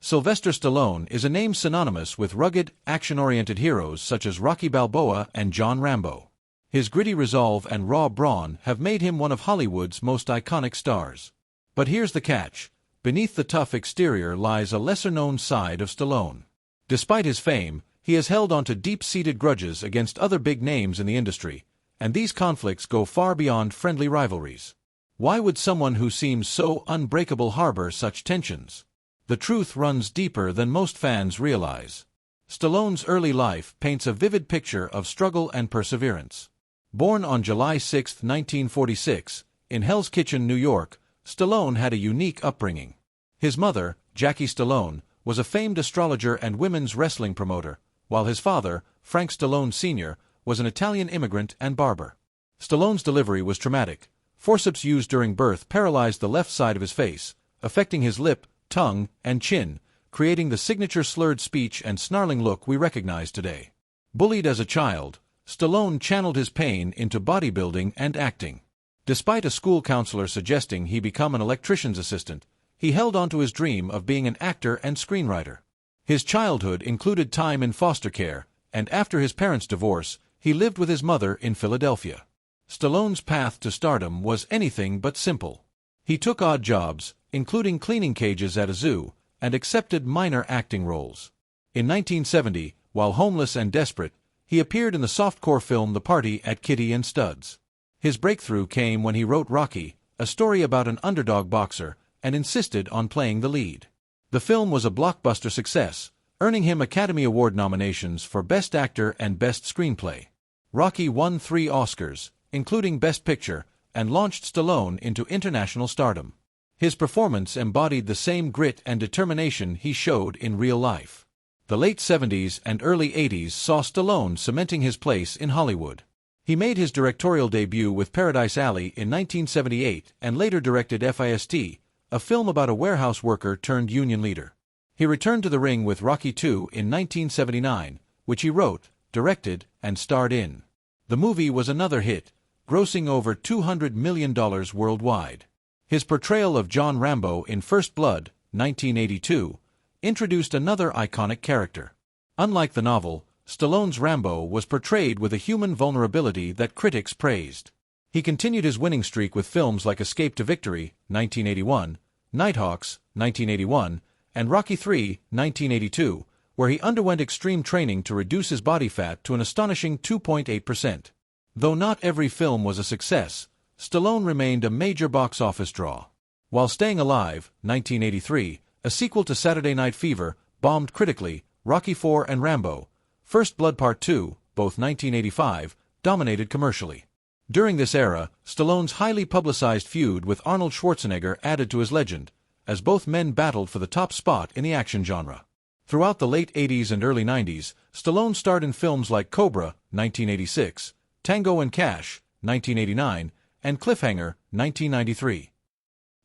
Sylvester Stallone is a name synonymous with rugged, action-oriented heroes such as Rocky Balboa and John Rambo. His gritty resolve and raw brawn have made him one of Hollywood's most iconic stars. But here's the catch. Beneath the tough exterior lies a lesser-known side of Stallone. Despite his fame, he has held onto deep-seated grudges against other big names in the industry, and these conflicts go far beyond friendly rivalries. Why would someone who seems so unbreakable harbor such tensions? The truth runs deeper than most fans realize. Stallone's early life paints a vivid picture of struggle and perseverance. Born on July 6, 1946, in Hell's Kitchen, New York, Stallone had a unique upbringing. His mother, Jackie Stallone, was a famed astrologer and women's wrestling promoter, while his father, Frank Stallone Sr., was an Italian immigrant and barber. Stallone's delivery was traumatic. Forceps used during birth paralyzed the left side of his face, affecting his lip, tongue, and chin, creating the signature slurred speech and snarling look we recognize today. Bullied as a child, Stallone channeled his pain into bodybuilding and acting. Despite a school counselor suggesting he become an electrician's assistant, he held on to his dream of being an actor and screenwriter. His childhood included time in foster care, and after his parents' divorce, he lived with his mother in Philadelphia. Stallone's path to stardom was anything but simple. He took odd jobs, including cleaning cages at a zoo, and accepted minor acting roles. In 1970, while homeless and desperate, he appeared in the softcore film The Party at Kitty and Studs. His breakthrough came when he wrote Rocky, a story about an underdog boxer, and insisted on playing the lead. The film was a blockbuster success, earning him Academy Award nominations for Best Actor and Best Screenplay. Rocky won 3 Oscars, including Best Picture, and launched Stallone into international stardom. His performance embodied the same grit and determination he showed in real life. The late 70s and early 80s saw Stallone cementing his place in Hollywood. He made his directorial debut with Paradise Alley in 1978 and later directed FIST, a film about a warehouse worker turned union leader. He returned to the ring with Rocky II in 1979, which he wrote, directed, and starred in. The movie was another hit, grossing over $200 million worldwide. His portrayal of John Rambo in First Blood, 1982, introduced another iconic character. Unlike the novel, Stallone's Rambo was portrayed with a human vulnerability that critics praised. He continued his winning streak with films like Escape to Victory, 1981, Nighthawks, 1981, and Rocky III, 1982, where he underwent extreme training to reduce his body fat to an astonishing 2.8%. Though not every film was a success, Stallone remained a major box office draw. While Staying Alive, 1983, a sequel to Saturday Night Fever, bombed critically, Rocky IV and Rambo, First Blood Part II, both 1985, dominated commercially. During this era, Stallone's highly publicized feud with Arnold Schwarzenegger added to his legend, as both men battled for the top spot in the action genre. Throughout the late 80s and early 90s, Stallone starred in films like Cobra, 1986, Tango and Cash, 1989, and Cliffhanger, 1993.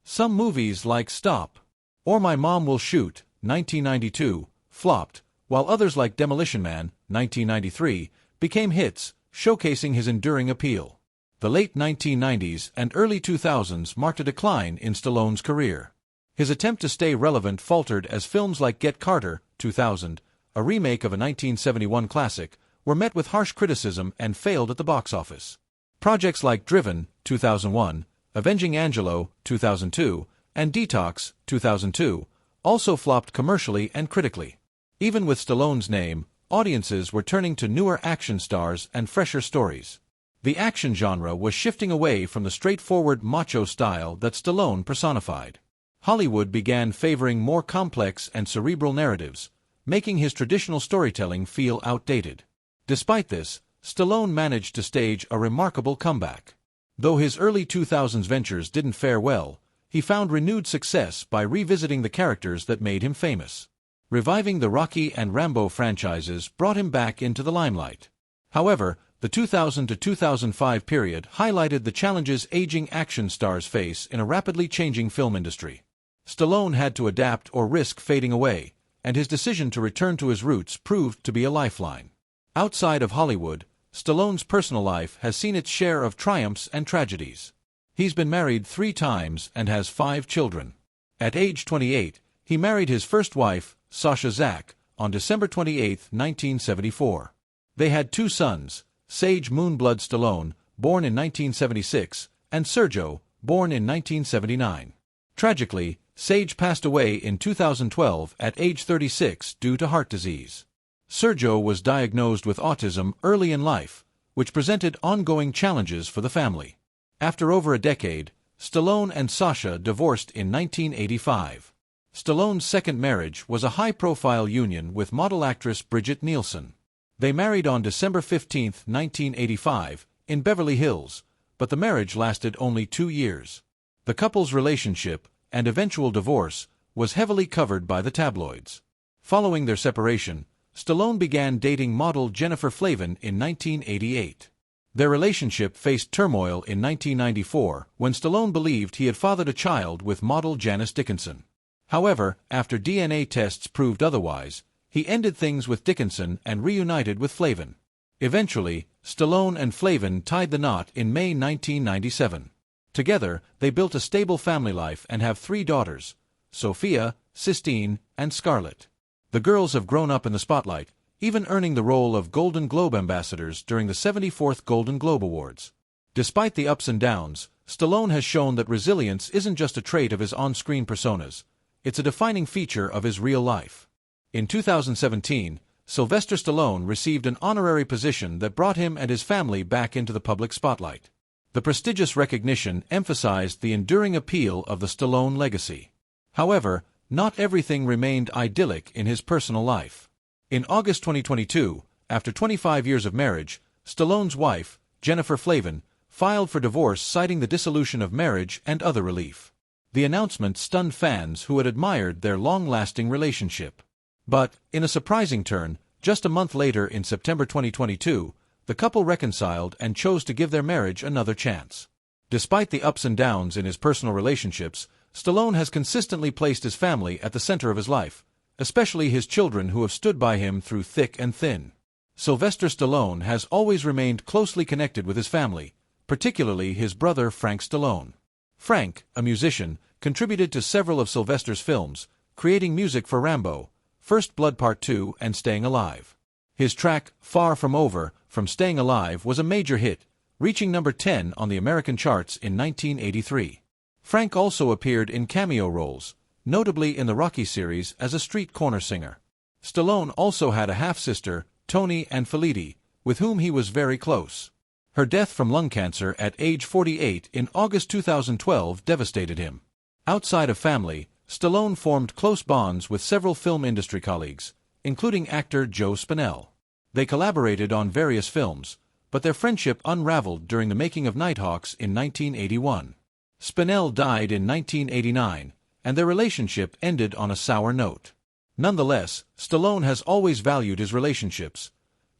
Some movies like Stop or My Mom Will Shoot, 1992, flopped, while others like Demolition Man, 1993, became hits, showcasing his enduring appeal. The late 1990s and early 2000s marked a decline in Stallone's career. His attempt to stay relevant faltered as films like Get Carter, 2000, a remake of a 1971 classic, were met with harsh criticism and failed at the box office. Projects like Driven, 2001, Avenging Angelo, 2002, and Detox, 2002, also flopped commercially and critically. Even with Stallone's name, audiences were turning to newer action stars and fresher stories. The action genre was shifting away from the straightforward macho style that Stallone personified. Hollywood began favoring more complex and cerebral narratives, making his traditional storytelling feel outdated. Despite this, Stallone managed to stage a remarkable comeback. Though his early 2000s ventures didn't fare well, he found renewed success by revisiting the characters that made him famous. Reviving the Rocky and Rambo franchises brought him back into the limelight. However, the 2000 to 2005 period highlighted the challenges aging action stars face in a rapidly changing film industry. Stallone had to adapt or risk fading away, and his decision to return to his roots proved to be a lifeline. Outside of Hollywood, Stallone's personal life has seen its share of triumphs and tragedies. He's been married 3 times and has 5 children. At age 28, He married his first wife, Sasha Zack, on December 28, 1974. They had two sons, Sage Moonblood Stallone, born in 1976, and Sergio, born in 1979. Tragically, Sage passed away in 2012 at age 36 due to heart disease. Sergio was diagnosed with autism early in life, which presented ongoing challenges for the family. After over a decade, Stallone and Sasha divorced in 1985. Stallone's second marriage was a high-profile union with model actress Brigitte Nielsen. They married on December 15, 1985, in Beverly Hills, but the marriage lasted only 2 years. The couple's relationship, and eventual divorce, was heavily covered by the tabloids. Following their separation, Stallone began dating model Jennifer Flavin in 1988. Their relationship faced turmoil in 1994 when Stallone believed he had fathered a child with model Janice Dickinson. However, after DNA tests proved otherwise, he ended things with Dickinson and reunited with Flavin. Eventually, Stallone and Flavin tied the knot in May 1997. Together, they built a stable family life and have 3 daughters, Sophia, Sistine, and Scarlett. The girls have grown up in the spotlight, even earning the role of Golden Globe ambassadors during the 74th Golden Globe Awards. Despite the ups and downs, Stallone has shown that resilience isn't just a trait of his on-screen personas, it's a defining feature of his real life. In 2017, Sylvester Stallone received an honorary position that brought him and his family back into the public spotlight. The prestigious recognition emphasized the enduring appeal of the Stallone legacy. However, not everything remained idyllic in his personal life. In August 2022, after 25 years of marriage, Stallone's wife, Jennifer Flavin, filed for divorce citing the dissolution of marriage and other relief. The announcement stunned fans who had admired their long-lasting relationship. But, in a surprising turn, just a month later in September 2022, the couple reconciled and chose to give their marriage another chance. Despite the ups and downs in his personal relationships, Stallone has consistently placed his family at the center of his life, especially his children who have stood by him through thick and thin. Sylvester Stallone has always remained closely connected with his family, particularly his brother Frank Stallone. Frank, a musician, contributed to several of Sylvester's films, creating music for Rambo, First Blood Part 2 and Staying Alive. His track, Far From Over, from Staying Alive was a major hit, reaching number 10 on the American charts in 1983. Frank also appeared in cameo roles, notably in the Rocky series as a street corner singer. Stallone also had a half-sister, Toni Ann-Felitti, with whom he was very close. Her death from lung cancer at age 48 in August 2012 devastated him. Outside of family, Stallone formed close bonds with several film industry colleagues, including actor Joe Spinell. They collaborated on various films, but their friendship unraveled during the making of Nighthawks in 1981. Spinell died in 1989, and their relationship ended on a sour note. Nonetheless, Stallone has always valued his relationships,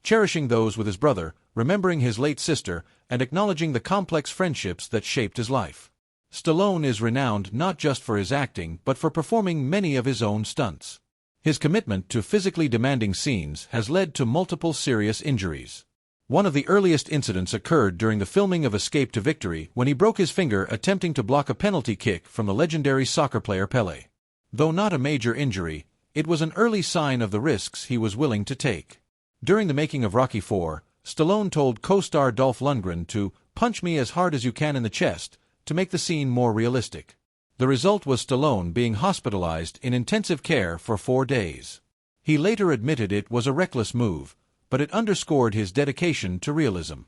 cherishing those with his brother, remembering his late sister, and acknowledging the complex friendships that shaped his life. Stallone is renowned not just for his acting but for performing many of his own stunts. His commitment to physically demanding scenes has led to multiple serious injuries. One of the earliest incidents occurred during the filming of Escape to Victory when he broke his finger attempting to block a penalty kick from the legendary soccer player Pelé. Though not a major injury, it was an early sign of the risks he was willing to take. During the making of Rocky IV, Stallone told co-star Dolph Lundgren to punch me as hard as you can in the chest to make the scene more realistic. The result was Stallone being hospitalized in intensive care for 4 days. He later admitted it was a reckless move, but it underscored his dedication to realism.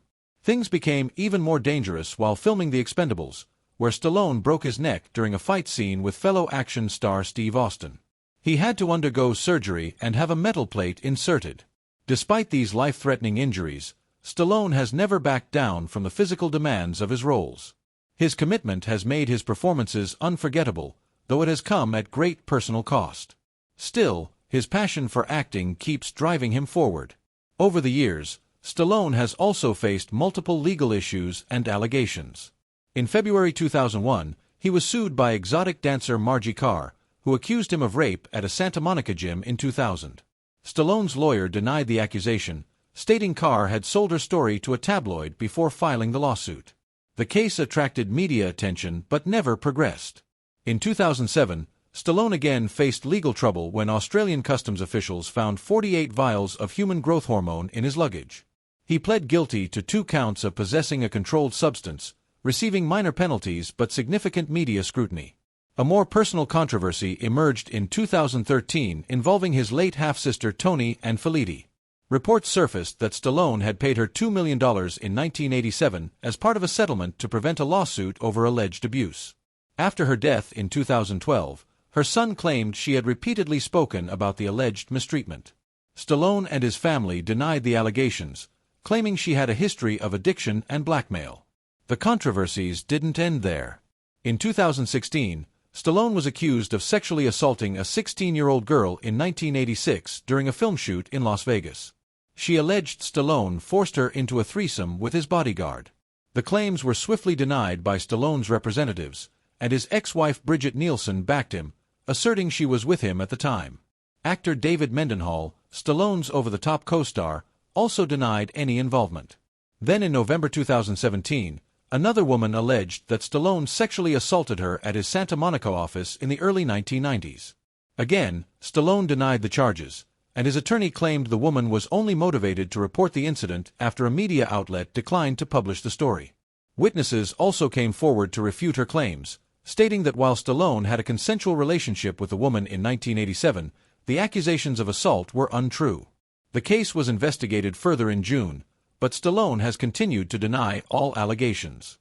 Things became even more dangerous while filming The Expendables, where Stallone broke his neck during a fight scene with fellow action star Steve Austin. He had to undergo surgery and have a metal plate inserted. Despite these life-threatening injuries, Stallone has never backed down from the physical demands of his roles. His commitment has made his performances unforgettable, though it has come at great personal cost. Still, his passion for acting keeps driving him forward. Over the years, Stallone has also faced multiple legal issues and allegations. In February 2001, he was sued by exotic dancer Margie Carr, who accused him of rape at a Santa Monica gym in 2000. Stallone's lawyer denied the accusation, stating Carr had sold her story to a tabloid before filing the lawsuit. The case attracted media attention but never progressed. In 2007, Stallone again faced legal trouble when Australian customs officials found 48 vials of human growth hormone in his luggage. He pled guilty to 2 counts of possessing a controlled substance, receiving minor penalties but significant media scrutiny. A more personal controversy emerged in 2013 involving his late half-sister Toni and Felitti. Reports surfaced that Stallone had paid her $2 million in 1987 as part of a settlement to prevent a lawsuit over alleged abuse. After her death in 2012, her son claimed she had repeatedly spoken about the alleged mistreatment. Stallone and his family denied the allegations, claiming she had a history of addiction and blackmail. The controversies didn't end there. In 2016, Stallone was accused of sexually assaulting a 16-year-old girl in 1986 during a film shoot in Las Vegas. She alleged Stallone forced her into a threesome with his bodyguard. The claims were swiftly denied by Stallone's representatives, and his ex-wife Bridget Nielsen backed him, asserting she was with him at the time. Actor David Mendenhall, Stallone's over-the-top co-star, also denied any involvement. Then in November 2017, another woman alleged that Stallone sexually assaulted her at his Santa Monica office in the early 1990s. Again, Stallone denied the charges, and his attorney claimed the woman was only motivated to report the incident after a media outlet declined to publish the story. Witnesses also came forward to refute her claims, stating that while Stallone had a consensual relationship with the woman in 1987, the accusations of assault were untrue. The case was investigated further in June, but Stallone has continued to deny all allegations.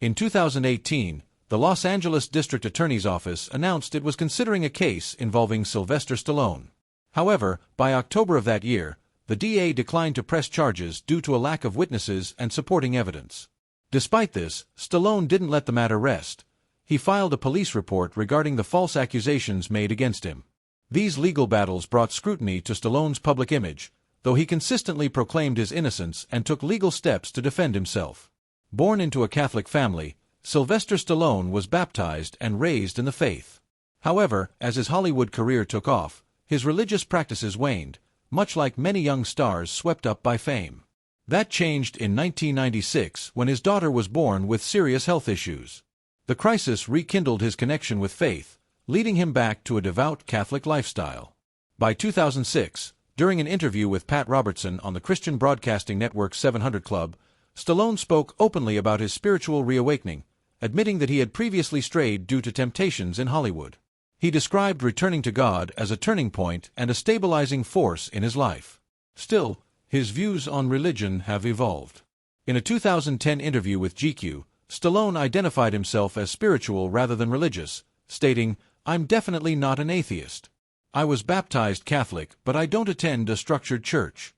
In 2018, the Los Angeles District Attorney's Office announced it was considering a case involving Sylvester Stallone. However, by October of that year, the DA declined to press charges due to a lack of witnesses and supporting evidence. Despite this, Stallone didn't let the matter rest. He filed a police report regarding the false accusations made against him. These legal battles brought scrutiny to Stallone's public image, though he consistently proclaimed his innocence and took legal steps to defend himself. Born into a Catholic family, Sylvester Stallone was baptized and raised in the faith. However, as his Hollywood career took off, his religious practices waned, much like many young stars swept up by fame. That changed in 1996 when his daughter was born with serious health issues. The crisis rekindled his connection with faith, leading him back to a devout Catholic lifestyle. By 2006, during an interview with Pat Robertson on the Christian Broadcasting Network's 700 Club, Stallone spoke openly about his spiritual reawakening, admitting that he had previously strayed due to temptations in Hollywood. He described returning to God as a turning point and a stabilizing force in his life. Still, his views on religion have evolved. In a 2010 interview with GQ, Stallone identified himself as spiritual rather than religious, stating, "I'm definitely not an atheist. I was baptized Catholic, but I don't attend a structured church."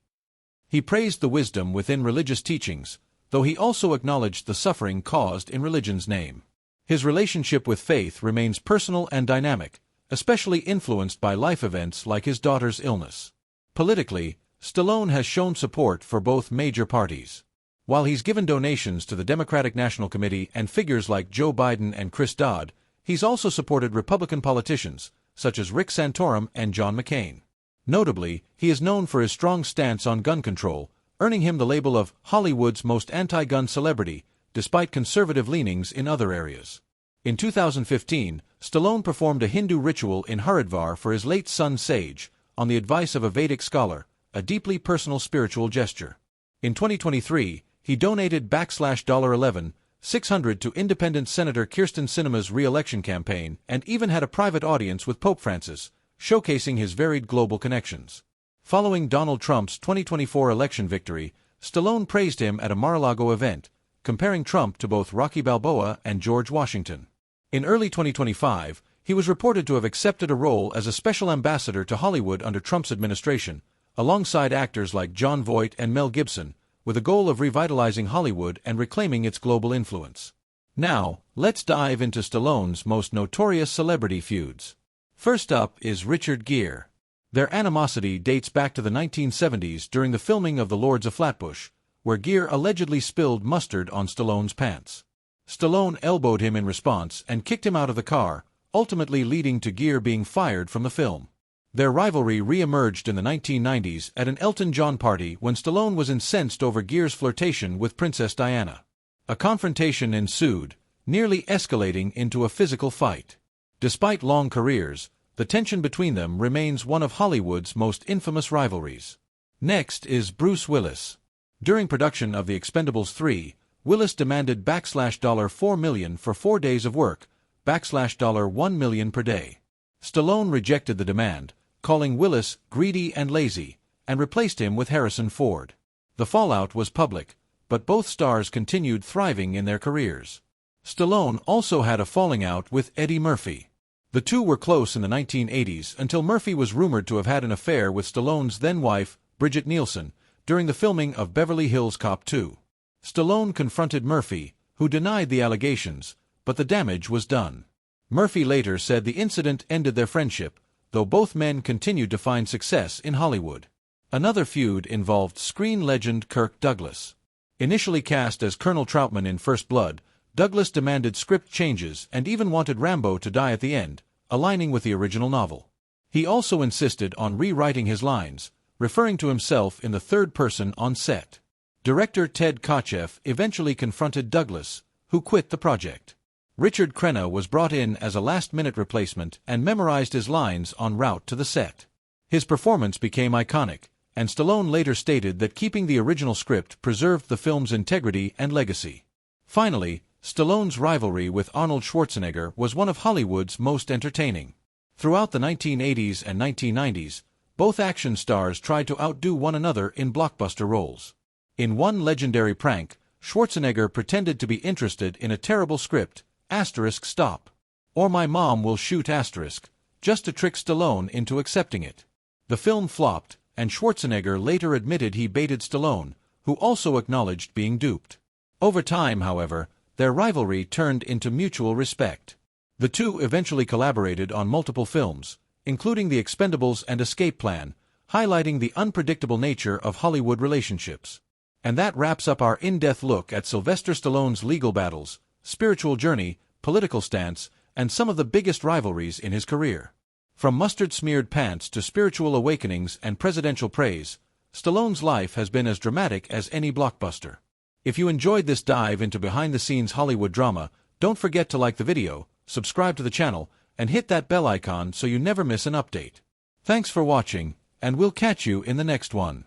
He praised the wisdom within religious teachings, though he also acknowledged the suffering caused in religion's name. His relationship with faith remains personal and dynamic, especially influenced by life events like his daughter's illness. Politically, Stallone has shown support for both major parties. While he's given donations to the Democratic National Committee and figures like Joe Biden and Chris Dodd, he's also supported Republican politicians, such as Rick Santorum and John McCain. Notably, he is known for his strong stance on gun control, earning him the label of Hollywood's most anti-gun celebrity, despite conservative leanings in other areas. In 2015, Stallone performed a Hindu ritual in Haridwar for his late son Sage, on the advice of a Vedic scholar, a deeply personal spiritual gesture. In 2023, he donated $11,600 to independent Senator Kyrsten Sinema's re-election campaign and even had a private audience with Pope Francis, showcasing his varied global connections. Following Donald Trump's 2024 election victory, Stallone praised him at a Mar-a-Lago event, comparing Trump to both Rocky Balboa and George Washington. In early 2025, he was reported to have accepted a role as a special ambassador to Hollywood under Trump's administration, alongside actors like Jon Voight and Mel Gibson, with a goal of revitalizing Hollywood and reclaiming its global influence. Now, let's dive into Stallone's most notorious celebrity feuds. First up is Richard Gere. Their animosity dates back to the 1970s during the filming of The Lords of Flatbush, where Gere allegedly spilled mustard on Stallone's pants. Stallone elbowed him in response and kicked him out of the car, ultimately leading to Gere being fired from the film. Their rivalry re-emerged in the 1990s at an Elton John party when Stallone was incensed over Gere's flirtation with Princess Diana. A confrontation ensued, nearly escalating into a physical fight. Despite long careers, the tension between them remains one of Hollywood's most infamous rivalries. Next is Bruce Willis. During production of The Expendables 3, Willis demanded $4 million for 4 days of work, $1 million per day. Stallone rejected the demand, calling Willis greedy and lazy, and replaced him with Harrison Ford. The fallout was public, but both stars continued thriving in their careers. Stallone also had a falling out with Eddie Murphy. The two were close in the 1980s until Murphy was rumored to have had an affair with Stallone's then-wife, Brigitte Nielsen, during the filming of Beverly Hills Cop 2. Stallone confronted Murphy, who denied the allegations, but the damage was done. Murphy later said the incident ended their friendship, though both men continued to find success in Hollywood. Another feud involved screen legend Kirk Douglas. Initially cast as Colonel Troutman in First Blood, Douglas demanded script changes and even wanted Rambo to die at the end, aligning with the original novel. He also insisted on rewriting his lines, referring to himself in the third person on set. Director Ted Kotcheff eventually confronted Douglas, who quit the project. Richard Crenna was brought in as a last-minute replacement and memorized his lines en route to the set. His performance became iconic, and Stallone later stated that keeping the original script preserved the film's integrity and legacy. Finally, Stallone's rivalry with Arnold Schwarzenegger was one of Hollywood's most entertaining. Throughout the 1980s and 1990s, both action stars tried to outdo one another in blockbuster roles. In one legendary prank, Schwarzenegger pretended to be interested in a terrible script, *stop, or my mom will shoot *, just to trick Stallone into accepting it. The film flopped, and Schwarzenegger later admitted he baited Stallone, who also acknowledged being duped. Over time, however, their rivalry turned into mutual respect. The two eventually collaborated on multiple films, including The Expendables and Escape Plan, highlighting the unpredictable nature of Hollywood relationships. And that wraps up our in-depth look at Sylvester Stallone's legal battles, spiritual journey, political stance, and some of the biggest rivalries in his career. From mustard-smeared pants to spiritual awakenings and presidential praise, Stallone's life has been as dramatic as any blockbuster. If you enjoyed this dive into behind-the-scenes Hollywood drama, don't forget to like the video, subscribe to the channel, and hit that bell icon so you never miss an update. Thanks for watching, and we'll catch you in the next one.